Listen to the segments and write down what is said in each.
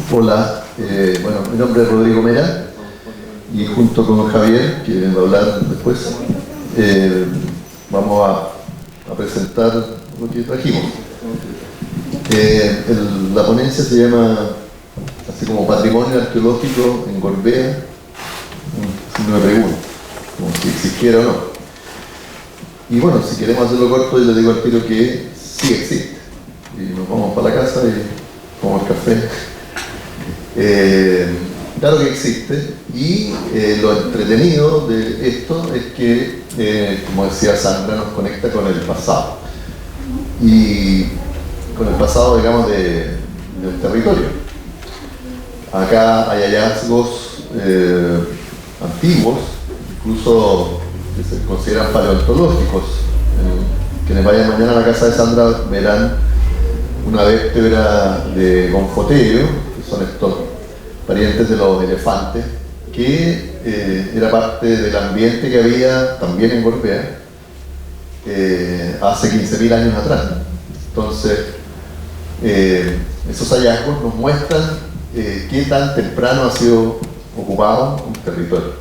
Hola, bueno, mi nombre es Rodrigo Mera y junto con Javier, que va a hablar después, vamos a presentar lo que trajimos. La ponencia se llama así como Patrimonio Arqueológico en Gorbea, si me pregunto, como si existiera o no. Y bueno, si queremos hacerlo corto, yo les digo al tiro que sí existe. Y nos vamos para la casa y tomamos café. Claro que existe, y lo entretenido de esto es que, como decía Sandra, nos conecta con el pasado. Y con el pasado, digamos, del territorio. Acá hay hallazgos antiguos, incluso que se consideran paleontológicos. Quienes vayan mañana a la casa de Sandra verán una vértebra de Gonfoteo, que son estos parientes de los elefantes, que era parte del ambiente que había también en Gorbea hace 15.000 años atrás. Entonces, esos hallazgos nos muestran qué tan temprano ha sido ocupado un territorio.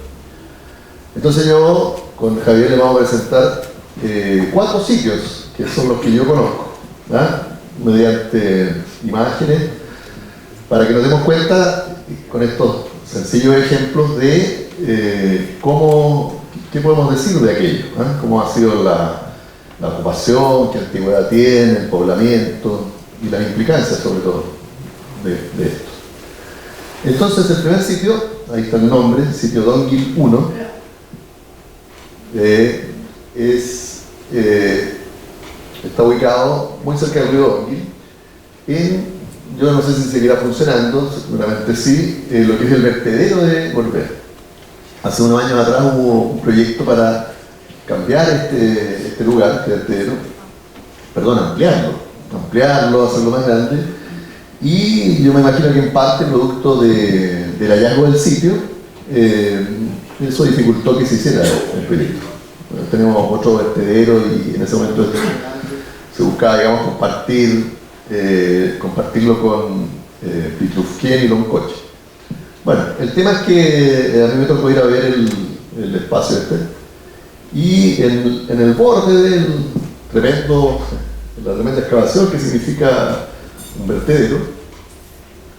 Entonces yo, con Javier, le vamos a presentar 4 sitios, que son los que yo conozco, mediante imágenes, para que nos demos cuenta con estos sencillos ejemplos de qué podemos decir de aquello, cómo ha sido la ocupación, qué antigüedad tiene, el poblamiento y las implicancias sobre todo de esto. Entonces el primer sitio, ahí está el nombre, el sitio Dongil 1, está ubicado muy cerca del río Dongil, yo no sé si seguirá funcionando, seguramente sí, lo que es el vertedero de Gorbea. Hace unos años atrás hubo un proyecto para cambiar este lugar, este vertedero, ampliarlo, hacerlo más grande, y yo me imagino que en parte, producto del hallazgo del sitio, eso dificultó que se hiciera el proyecto. Bueno, tenemos otro vertedero y en ese momento se buscaba, digamos, compartirlo con Pitrufquén y Loncoche. Bueno, el tema es que a mí me tocó ir a ver el espacio y en el borde de la tremenda excavación que significa un vertedero,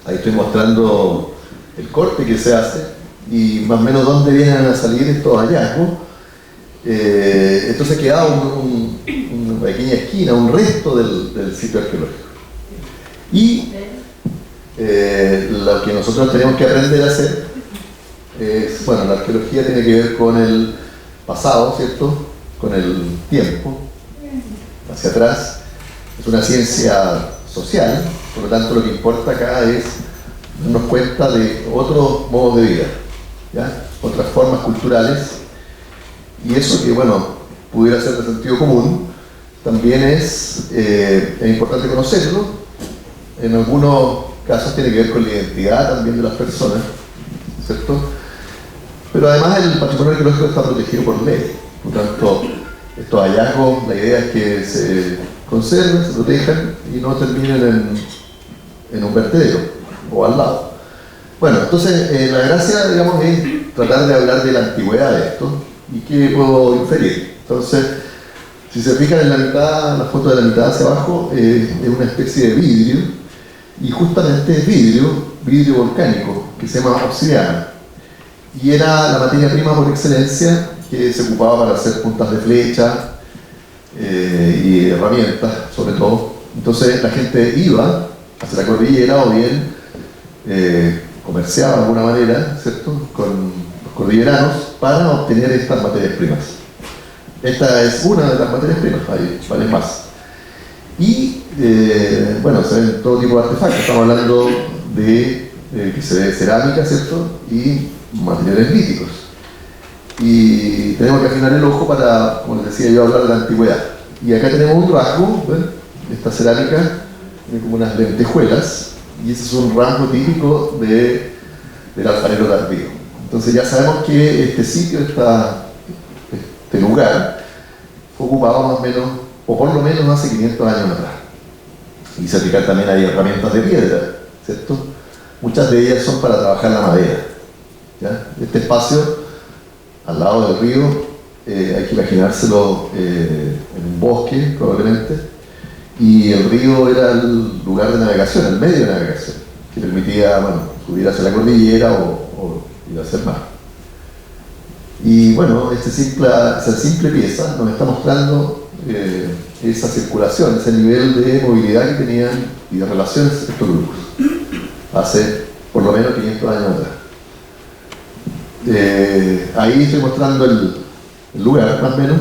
ahí estoy mostrando el corte que se hace y más o menos dónde vienen a salir estos hallazgos. Entonces quedaba una pequeña esquina, un resto del sitio arqueológico. Y lo que nosotros tenemos que aprender a hacer es, bueno, la arqueología tiene que ver con el pasado, ¿cierto? Con el tiempo, hacia atrás. Es una ciencia social, por lo tanto lo que importa acá es darnos cuenta de otros modos de vida, ¿ya? Otras formas culturales, y eso que, bueno, pudiera ser de sentido común, también es importante conocerlo. En algunos casos tiene que ver con la identidad también de las personas, ¿cierto? Pero además el patrimonio arqueológico está protegido por ley, por lo tanto estos hallazgos, la idea es que se conserven, se protejan y no terminen en un vertedero o al lado. Bueno, entonces la gracia, digamos, es tratar de hablar de la antigüedad de esto y qué puedo inferir. Entonces, si se fijan en la mitad, la foto de la mitad hacia abajo, es una especie de vidrio, y justamente es vidrio volcánico, que se llama obsidiana, y era la materia prima por excelencia que se ocupaba para hacer puntas de flecha y herramientas, sobre todo. Entonces la gente iba hacia la cordillera o bien comerciaba de alguna manera, ¿cierto?, con los cordilleranos para obtener estas materias primas. Esta es una de las materias primas, hay varias más. Y bueno, se ven todo tipo de artefactos, estamos hablando de que se ve cerámica, ¿cierto?, y materiales líticos. Y tenemos que afinar el ojo para, como les decía yo, hablar de la antigüedad. Y acá tenemos un rasgo, ¿ven? Esta cerámica tiene como unas lentejuelas, y ese es un rasgo típico del alfarero tardío. Entonces ya sabemos que este sitio, este lugar, fue ocupado más o menos, o por lo menos hace 500 años atrás. Y se aplican también hay herramientas de piedra, ¿cierto? muchas de ellas son para trabajar la madera. ¿Ya? Este espacio, al lado del río, hay que imaginárselo en un bosque, probablemente, y el río era el lugar de navegación, el medio de navegación, que permitía, bueno, subir hacia la cordillera o ir hacia el mar. Y bueno, esa simple pieza nos está mostrando esa circulación, ese nivel de movilidad que tenían y de relaciones estos grupos, hace por lo menos 500 años atrás. Ahí estoy mostrando el lugar, más o menos.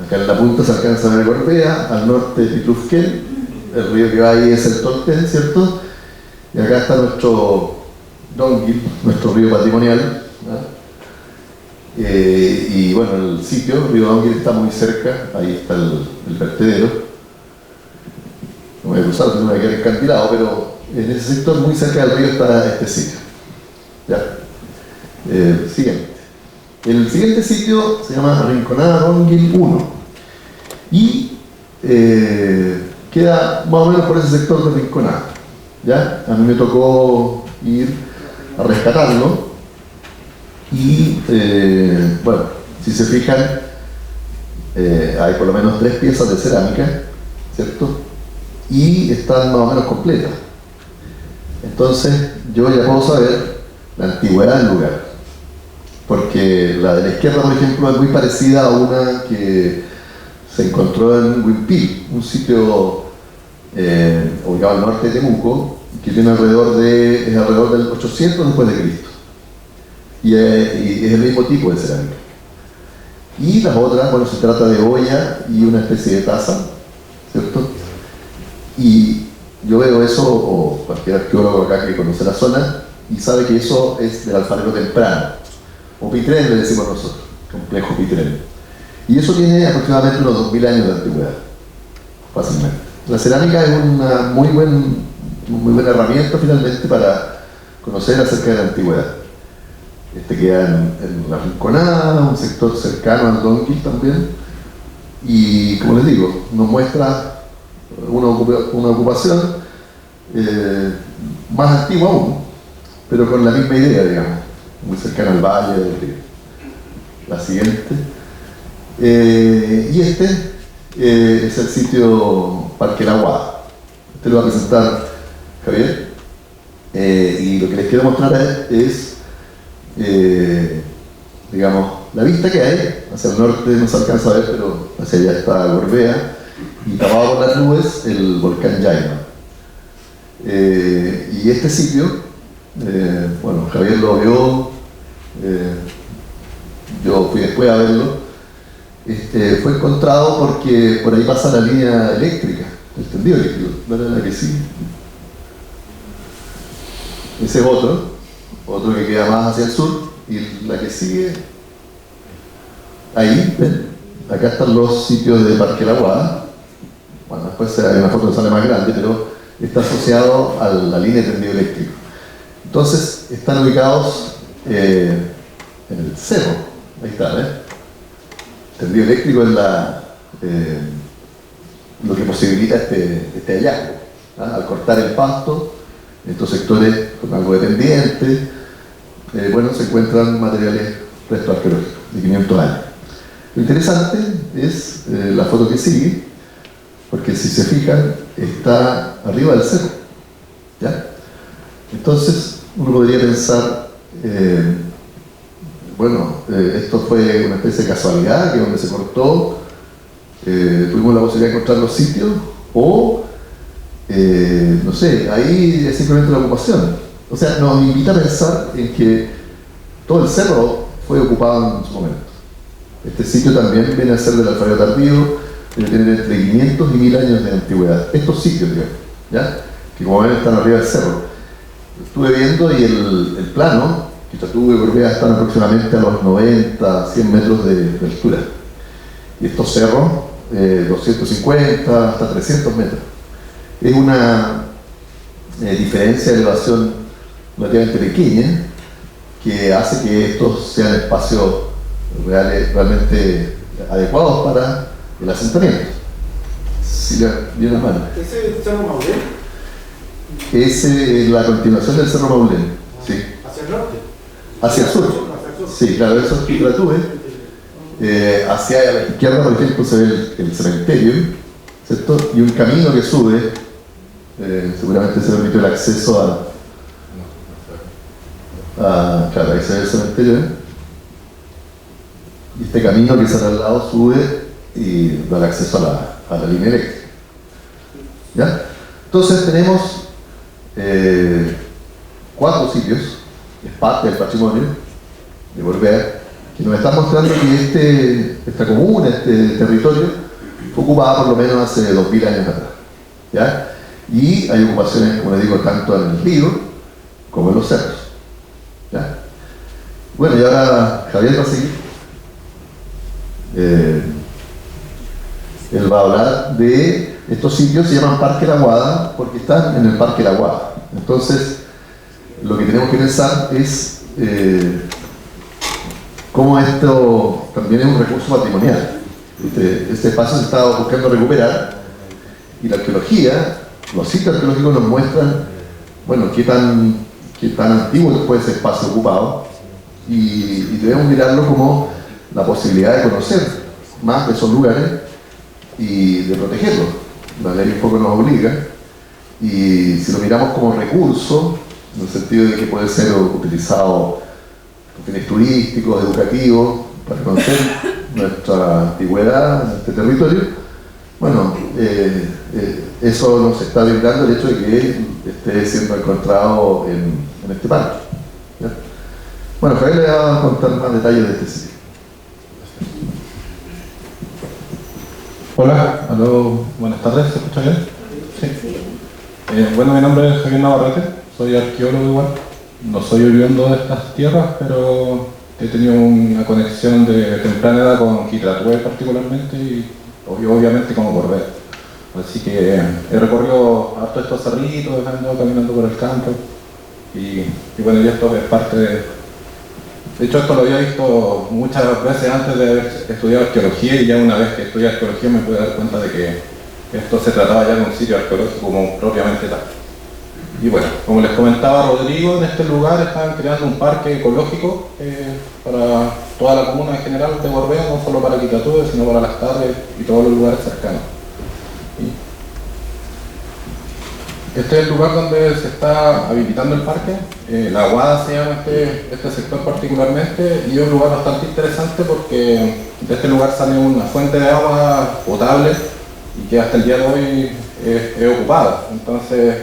Acá en la punta se alcanza a ver Gorbea, al norte Pitrufquén, el río que va ahí es el Tolten, ¿cierto? Y acá está nuestro Dongil, nuestro río patrimonial, ¿no? Y bueno, el sitio, el río Dongil, está muy cerca, ahí está el vertedero. No voy a cruzar, no voy a quedar encantilado, pero en ese sector, muy cerca del río, está este sitio. ¿Ya? Siguiente. El siguiente sitio se llama Rinconada Dongil 1 y queda más o menos por ese sector de Rinconada. ¿Ya? A mí me tocó ir a rescatarlo y bueno, si se fijan, hay por lo menos 3 piezas de cerámica, ¿cierto? Y están más o menos completas. Entonces yo ya puedo saber la antigüedad del lugar, porque la de la izquierda, por ejemplo, es muy parecida a una que se encontró en Huimpil, un sitio ubicado al norte de Temuco, que tiene alrededor del 800 después de Cristo, y es el mismo tipo de cerámica. Y las otras, bueno, se trata de olla y una especie de taza, ¿cierto? Y yo veo eso, o cualquier arqueólogo acá que conoce la zona, y sabe que eso es del alfarero temprano, o Pitrén le decimos nosotros, complejo Pitrén. Y eso tiene aproximadamente unos 2000 años de antigüedad, fácilmente. La cerámica es una muy buena herramienta finalmente para conocer acerca de la antigüedad. Este queda en la Rinconada, un sector cercano al Dongil también, y como les digo, nos muestra una ocupación más antigua aún, pero con la misma idea, digamos, muy cercana al valle del río. La siguiente. Y este es el sitio Parque La Aguada. Este lo va a presentar Javier. Y lo que les quiero mostrar es digamos, la vista que hay. Hacia el norte no se alcanza a ver, pero hacia allá está Gorbea, y tapado por las nubes el volcán Yaima. Y este sitio, bueno, Javier lo vio, yo fui después a verlo. Fue encontrado porque por ahí pasa la línea eléctrica, el tendido eléctrico, ¿no era la que sí? Ese es otro que queda más hacia el sur, y la que sigue, ahí, ¿ven? Acá están los sitios de Parque La Aguada. Bueno, después hay una foto que sale más grande, pero está asociado a la línea de tendido eléctrico. Entonces, están ubicados en el cerro, ahí está, ¿ves? El tendido eléctrico es lo que posibilita este hallazgo, ¿ah? Al cortar el pasto, en estos sectores con algo de pendiente, bueno, se encuentran materiales, restos arqueológicos de 500 años. Lo interesante es la foto que sigue, porque si se fijan, está arriba del cerro, ¿ya? Entonces, uno podría pensar, bueno, esto fue una especie de casualidad, que donde se cortó, tuvimos la posibilidad de encontrar los sitios, o, no sé, ahí es simplemente la ocupación. O sea, nos invita a pensar en que todo el cerro fue ocupado en su momento. Este sitio también viene a ser del alfarero tardío, debe tener entre 500 y 1000 años de antigüedad. Estos sitios, digamos, ¿ya? Que como ven están arriba del cerro. Estuve viendo y el plano, que Chatú y Gorbea están aproximadamente a los 90, 100 metros de altura. Y estos cerros, 250 hasta 300 metros. Es una diferencia de elevación relativamente pequeña que hace que estos sean espacios realmente adecuados para el asentamiento. Si le dio una mano. ¿Ese es Cerro Maule? es la continuación del Cerro Maulén. Sí. ¿Hacia el norte? Hacia el sur. Sí, claro, eso es Quitratúe. Hacia la izquierda, por ejemplo, se ve el cementerio, ¿cierto? Y un camino que sube, seguramente se permitió el acceso claro, ahí se ve el cementerio, ¿eh? Y este camino que sale al lado sube y da el acceso a la línea eléctrica. ¿Ya? Entonces tenemos 4 sitios, es parte del patrimonio de Gorbea, que nos está mostrando que esta comuna, este territorio, fue ocupada por lo menos hace 2000 años atrás. ¿Ya? Y hay ocupaciones, como les digo, tanto en el río como en los cerros. ¿Ya? Bueno, y ahora Javier va a seguir. Él va a hablar de estos sitios, se llaman Parque La Guada porque están en el Parque La Guada. Entonces, lo que tenemos que pensar es cómo esto también es un recurso patrimonial. Este espacio se está buscando recuperar y la arqueología, los sitios arqueológicos nos muestran, bueno, qué tan antiguo fue ese espacio ocupado y debemos mirarlo como la posibilidad de conocer más de esos lugares y de protegerlos. La ley un poco nos obliga y si lo miramos como recurso, en el sentido de que puede ser utilizado con fines turísticos, educativos, para conocer nuestra antigüedad en este territorio, bueno, eso nos está brindando el hecho de que esté siendo encontrado en este parque. ¿Ya? Bueno, Javier le va a contar más detalles de este sitio. Hola, aló, buenas tardes, ¿se escucha bien? Sí. Bueno, mi nombre es Javier Navarrete, soy arqueólogo igual. No soy oriundo de estas tierras, pero he tenido una conexión de temprana edad con Quitratúe particularmente y obviamente como Gorbea. Así que he recorrido harto estos cerritos, he andado caminando por el campo y bueno, y esto es parte de... De hecho, esto lo había visto muchas veces antes de haber estudiado arqueología y ya una vez que estudié arqueología me pude dar cuenta de que esto se trataba ya de un sitio arqueológico como propiamente tal. Y bueno, como les comentaba Rodrigo, en este lugar están creando un parque ecológico para toda la comuna en general de Gorbea, no solo para Quitratúe, sino para Las Tardes y todos los lugares cercanos. Este es el lugar donde se está habilitando el parque. La Guada se llama este sector particularmente y es un lugar bastante interesante porque de este lugar sale una fuente de agua potable y que hasta el día de hoy es ocupada. Entonces,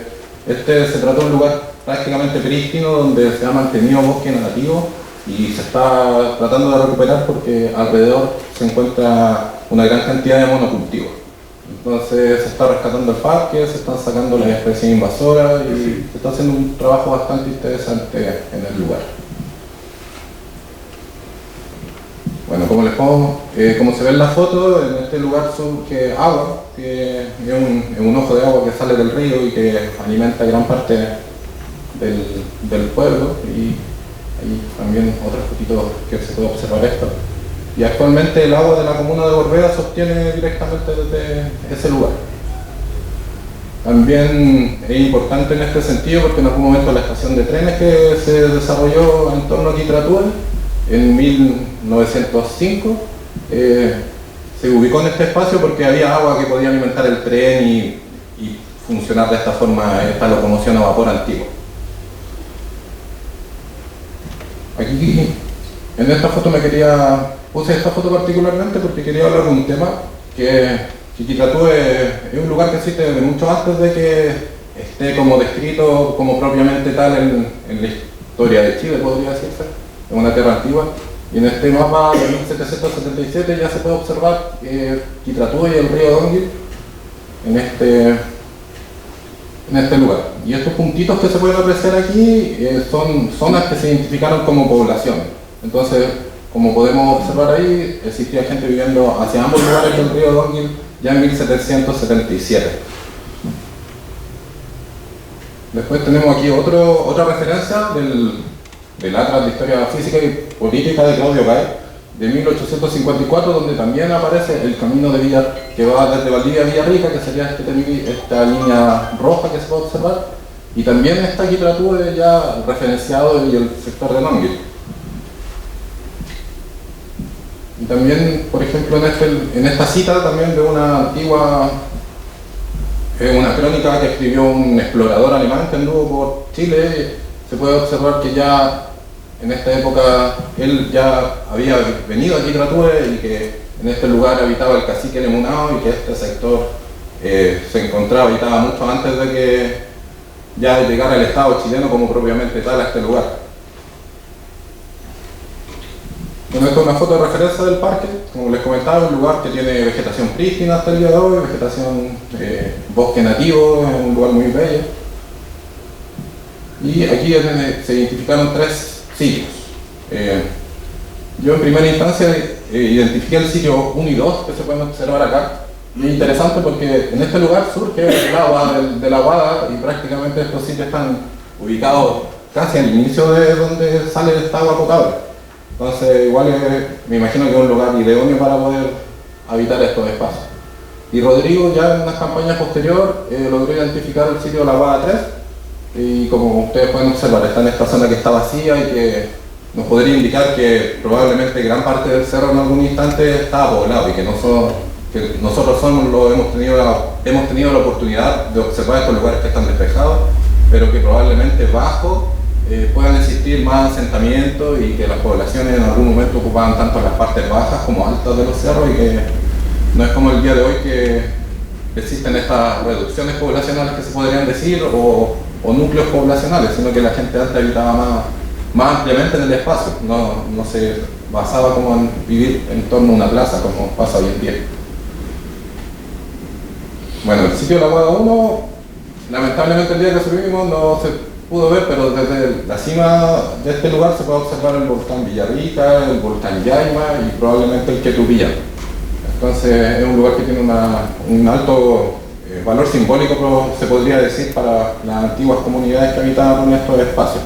se trata de un lugar prácticamente prístino donde se ha mantenido bosque nativo y se está tratando de recuperar porque alrededor se encuentra una gran cantidad de monocultivos. Entonces se está rescatando el parque, se están sacando las especies invasoras y se está haciendo un trabajo bastante interesante en el lugar. Bueno, como se ve en la foto, en este lugar surge agua, que es un ojo de agua que sale del río y que alimenta gran parte del pueblo. Y ahí también otra fotito que se puede observar esto. Y actualmente el agua de la comuna de Gorbea se obtiene directamente desde ese lugar. También es importante en este sentido porque en algún momento la estación de trenes que se desarrolló en torno a Quitratúe en 1905 se ubicó en este espacio porque había agua que podía alimentar el tren y funcionar de esta forma esta locomoción a vapor antigua. Aquí en esta foto puse esta foto particularmente porque quería hablar de un tema que Quitratúe es un lugar que existe desde mucho antes de que esté como descrito como propiamente tal en la historia de Chile, podría decirse, es una tierra antigua. Y en este mapa de 1777 ya se puede observar Quitratúe y el río Donguil en este lugar. Y estos puntitos que se pueden apreciar aquí son zonas que se identificaron como poblaciones. Entonces, como podemos observar ahí, existía gente viviendo hacia ambos lugares del río Donguil ya en 1777. Después tenemos aquí otra referencia del Atlas de Historia Física y Política de Claudio Gay, de 1854, donde también aparece el camino que va desde Valdivia a Villarrica, que sería esta línea roja que se puede observar, Y también está aquí Tratúe ya referenciado y el sector de Longueuil. Y también, por ejemplo, en esta cita también de una antigua, una crónica que escribió un explorador alemán que anduvo por Chile, se puede observar que ya en esta época él ya había venido aquí a Tratúe y que en este lugar habitaba el cacique Lemunao y que este sector se encontraba, habitaba mucho antes de que ya llegara el Estado chileno como propiamente tal a este lugar. Bueno, esta es una foto de referencia del parque, como les comentaba, un lugar que tiene vegetación prístina hasta el día de hoy, vegetación bosque nativo, es un lugar muy bello. Y aquí es donde se identificaron 3 sitios. Yo en primera instancia identifiqué el sitio 1 y 2 que se pueden observar acá. Y es interesante porque en este lugar surge el agua de la Guada y prácticamente estos sitios están ubicados casi al inicio de donde sale esta agua potable. Entonces igual me imagino que es un lugar idóneo para poder habitar estos espacios. Y Rodrigo ya en una campaña posterior logró identificar el sitio de la Guada 3 y como ustedes pueden observar está en esta zona que está vacía y que nos podría indicar que probablemente gran parte del cerro en algún instante estaba poblado y que nosotros hemos tenido la oportunidad de observar estos lugares que están despejados, pero que probablemente bajo puedan existir más asentamientos y que las poblaciones en algún momento ocupaban tanto las partes bajas como altas de los cerros y que no es como el día de hoy que existen estas reducciones poblacionales que se podrían decir o núcleos poblacionales, sino que la gente antes habitaba más ampliamente en el espacio, no se basaba como en vivir en torno a una plaza como pasa hoy en día. Bueno, el sitio de la Guada 1, lamentablemente el día que subimos no se pudo ver, pero desde la cima de este lugar se puede observar el volcán Villarrica, el volcán Yaima y probablemente el Quetupillán. Entonces es un lugar que tiene un alto valor simbólico, se podría decir, para las antiguas comunidades que habitaban en estos espacios.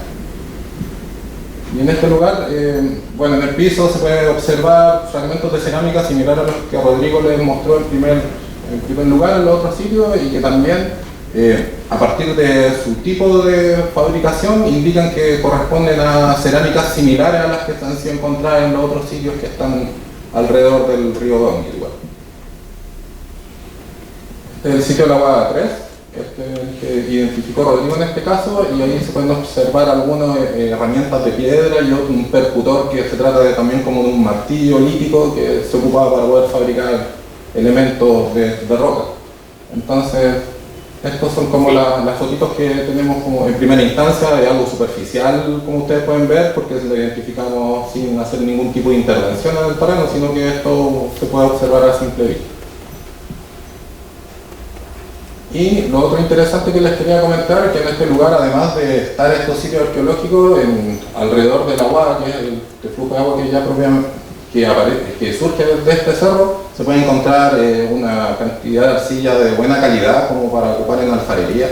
Y en este lugar, bueno, en el piso se pueden observar fragmentos de cerámica similares a los que Rodrigo les mostró en primer lugar en los otros sitios y que también a partir de su tipo de fabricación indican que corresponden a cerámicas similares a las que han sido encontradas en los otros sitios que están alrededor del río Longueuil. Este es el sitio de la Guada 3, que identificó Rodrigo en este caso, y ahí se pueden observar algunas herramientas de piedra y un percutor que se trata también como de un martillo lítico que se ocupaba para poder fabricar elementos de roca. Entonces, estos son como las fotitos que tenemos como en primera instancia, de algo superficial, como ustedes pueden ver, porque lo identificamos sin hacer ningún tipo de intervención en el terreno, sino que esto se puede observar a simple vista. Y lo otro interesante que les quería comentar es que en este lugar, además de estar estos sitios arqueológicos alrededor del agua, que es el flujo de agua que ya propiamente que surge de este cerro, se puede encontrar una cantidad de arcilla de buena calidad como para ocupar en alfarería,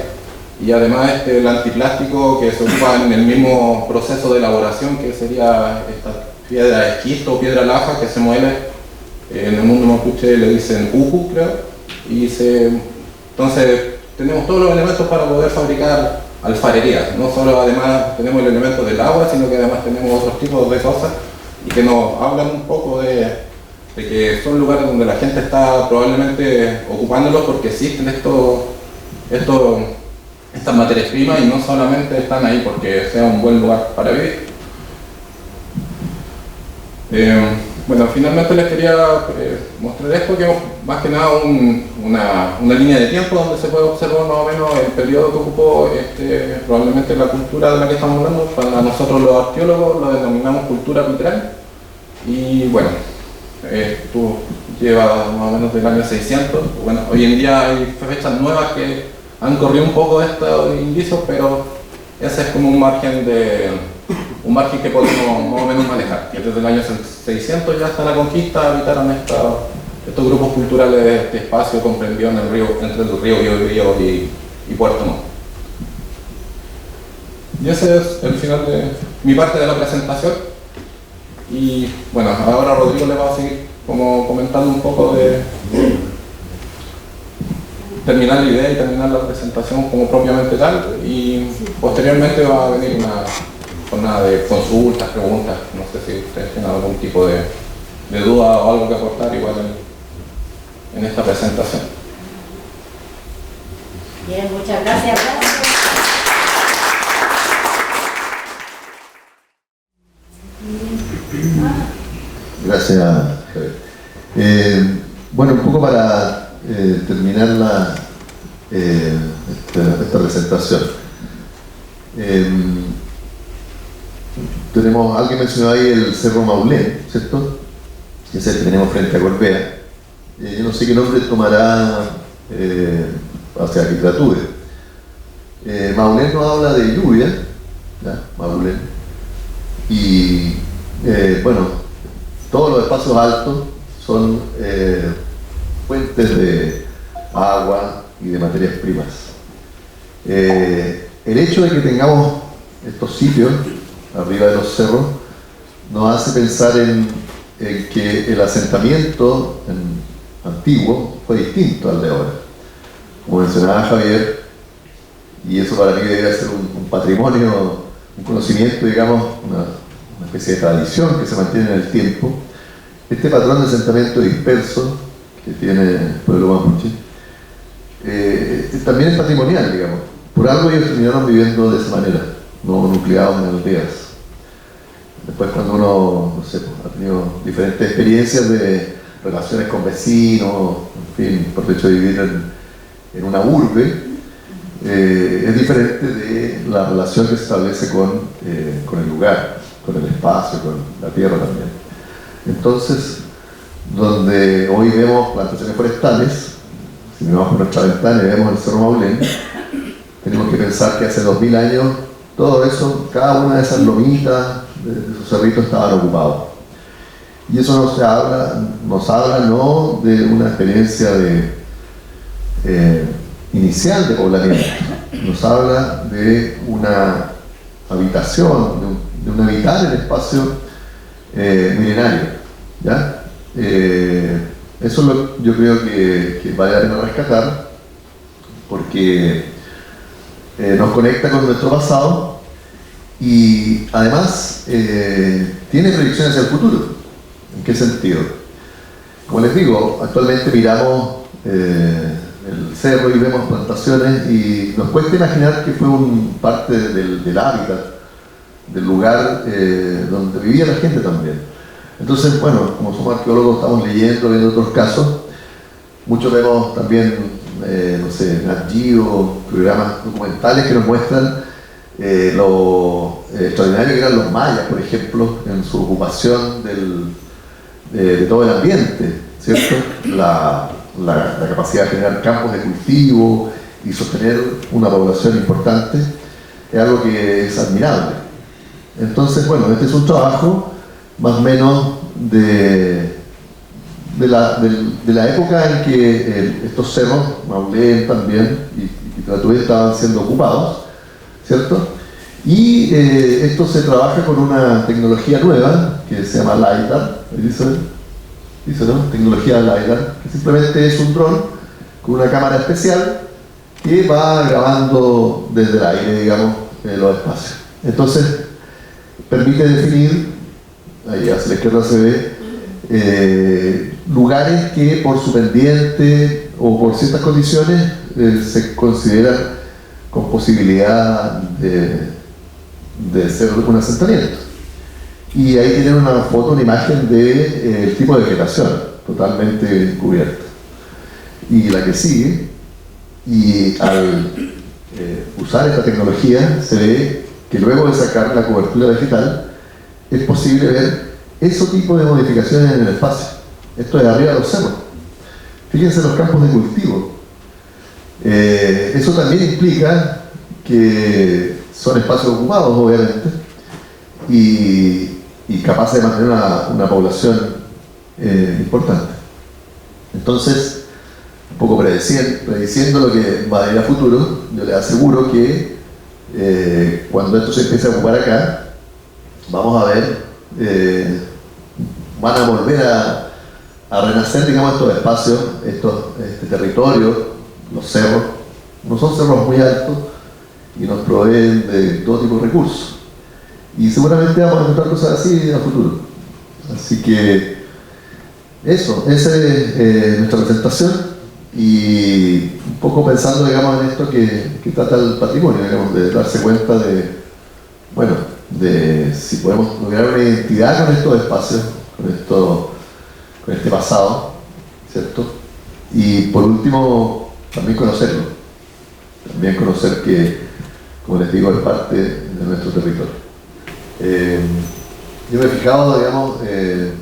y además el antiplástico que se ocupa en el mismo proceso de elaboración, que sería esta piedra esquisto o piedra laja que se muele, en el mundo mapuche le dicen uju, creo, y entonces tenemos todos los elementos para poder fabricar alfarería. No solo además tenemos el elemento del agua, sino que además tenemos otros tipos de cosas y que nos hablan un poco de que son lugares donde la gente está probablemente ocupándolos porque existen estas materias primas y no solamente están ahí porque sea un buen lugar para vivir. Bueno, finalmente les quería mostrar esto, que es más que nada una línea de tiempo donde se puede observar más o menos el periodo que ocupó probablemente la cultura de la que estamos hablando. Para nosotros los arqueólogos lo denominamos cultura vitral, y bueno, esto lleva más o menos del año 600. Bueno, hoy en día hay fechas nuevas que han corrido un poco de estos indicios, pero ese es como un margen que podemos más o menos manejar, que desde el año 600 ya hasta la conquista habitaron estos grupos culturales de este espacio comprendido entre el río Biobío y Puerto Montt. Y ese es el final de mi parte de la presentación, y bueno, ahora Rodrigo le va a seguir como comentando un poco terminar la idea y terminar la presentación como propiamente tal, y posteriormente va a venir una jornada de consultas, preguntas. No sé si ustedes tienen algún tipo de duda o algo que aportar igual en esta presentación. Bien, muchas gracias. Gracias, Javier. Bueno, un poco para terminar esta presentación. Alguien mencionó ahí el Cerro Maulén, ¿cierto? Que es el que tenemos frente a Gorbea. Yo no sé qué nombre tomará hacia literatura. Maulén nos habla de lluvia, ¿ya? Maulén. Y bueno, todos los espacios altos son fuentes de agua y de materias primas. El hecho de que tengamos estos sitios arriba de los cerros nos hace pensar en que el asentamiento antiguo fue distinto al de ahora. Como mencionaba Javier, y eso para mí debería ser un patrimonio, un conocimiento, digamos, una especie de tradición que se mantiene en el tiempo. Este patrón de asentamiento disperso que tiene el pueblo mapuche también es patrimonial, digamos. Por algo ellos terminaron viviendo de esa manera, no nucleados en aldeas. Después, cuando uno, no sé, ha tenido diferentes experiencias de relaciones con vecinos, en fin, por el hecho de vivir en una urbe, es diferente de la relación que se establece con el lugar, con el espacio, con la tierra también. Entonces, donde hoy vemos plantaciones forestales, si miramos por nuestra ventana y vemos el Cerro Maulén, tenemos que pensar que hace 2000 años todo eso, cada una de esas lomitas, de esos cerritos estaban ocupados. Y eso nos habla no de una experiencia inicial de poblamiento, nos habla de una habitación, de un habitar el espacio milenario, ¿ya? Eso es lo que yo creo que vale la pena rescatar, porque nos conecta con nuestro pasado y además tiene proyecciones hacia el futuro. ¿En qué sentido? Como les digo, actualmente miramos el cerro y vemos plantaciones y nos cuesta imaginar que fue parte del hábitat, del lugar donde vivía la gente también. Entonces, bueno, como somos arqueólogos, estamos leyendo, viendo otros casos. Muchos vemos también, no sé, Nat Geo, programas documentales que nos muestran lo extraordinario que eran los mayas, por ejemplo, en su ocupación de todo el ambiente, ¿cierto? La capacidad de generar campos de cultivo y sostener una población importante es algo que es admirable. Entonces, bueno, este es un trabajo más o menos de la época en que estos cerros, Maulén también y Tatué, estaban siendo ocupados, ¿cierto? Y esto se trabaja con una tecnología nueva que se llama LiDAR, dice, ¿no? Tecnología LiDAR, que simplemente es un dron con una cámara especial que va grabando desde el aire, digamos, los espacios. Entonces, permite definir, ahí hacia la izquierda se ve, lugares que por su pendiente o por ciertas condiciones se consideran con posibilidad de ser un asentamiento. Y ahí tienen una foto, una imagen del tipo de vegetación totalmente cubierta. Y la que sigue, y al usar esta tecnología se ve que luego de sacar la cobertura vegetal es posible ver ese tipo de modificaciones en el espacio. Esto es arriba de los cerros. Fíjense los campos de cultivo. Eso también implica que son espacios ocupados, obviamente, y capaces de mantener una población importante. Entonces, un poco prediciendo lo que va a ir a futuro, yo les aseguro que cuando esto se empiece a ocupar acá, vamos a ver, van a volver a renacer, digamos, estos espacios, este territorio los cerros no son cerros muy altos y nos proveen de todo tipo de recursos. Y seguramente vamos a encontrar cosas así en el futuro. Así que eso, esa es nuestra presentación. Y un poco pensando, digamos, en esto que trata el patrimonio, digamos, de darse cuenta de, bueno, de si podemos lograr una identidad con estos espacios, con este pasado, ¿cierto? Y por último, también conocerlo. También conocer que, como les digo, es parte de nuestro territorio. Yo me he fijado, digamos, en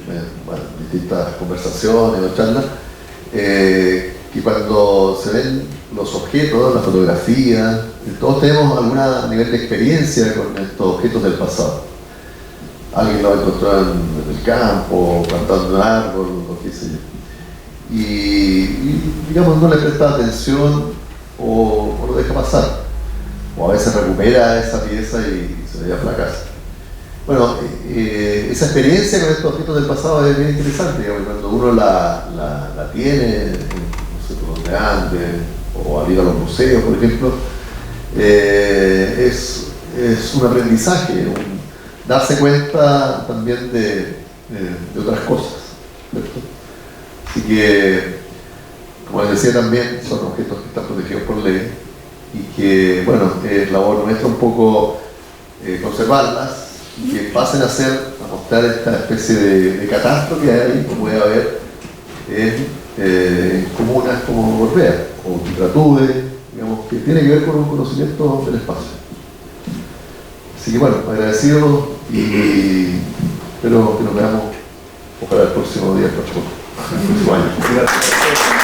distintas conversaciones o charlas, que cuando se ven los objetos, las fotografías, todos tenemos algún nivel de experiencia con estos objetos del pasado. Alguien lo ha encontrado en el campo, plantando un árbol, o qué sé yo. Y digamos, no le presta atención o lo deja pasar. O a veces recupera esa pieza y se la lleva a la casa. Bueno, esa experiencia con estos objetos del pasado es bien interesante, digamos, cuando uno la tiene, no sé por dónde ande, o al ir a los museos, por ejemplo, es un aprendizaje, darse cuenta también de otras cosas, ¿cierto? Así que, como les decía también, son objetos que están protegidos por ley y que, bueno, es labor nuestra un poco conservarlas y que pasen a mostrar esta especie de catástrofe que hay, como puede haber en comunas como Gorbea o Quitratúe, digamos, que tiene que ver con un conocimiento del espacio. Así que bueno, agradecido y espero que nos veamos, ojalá el próximo día, el próximo año. Gracias.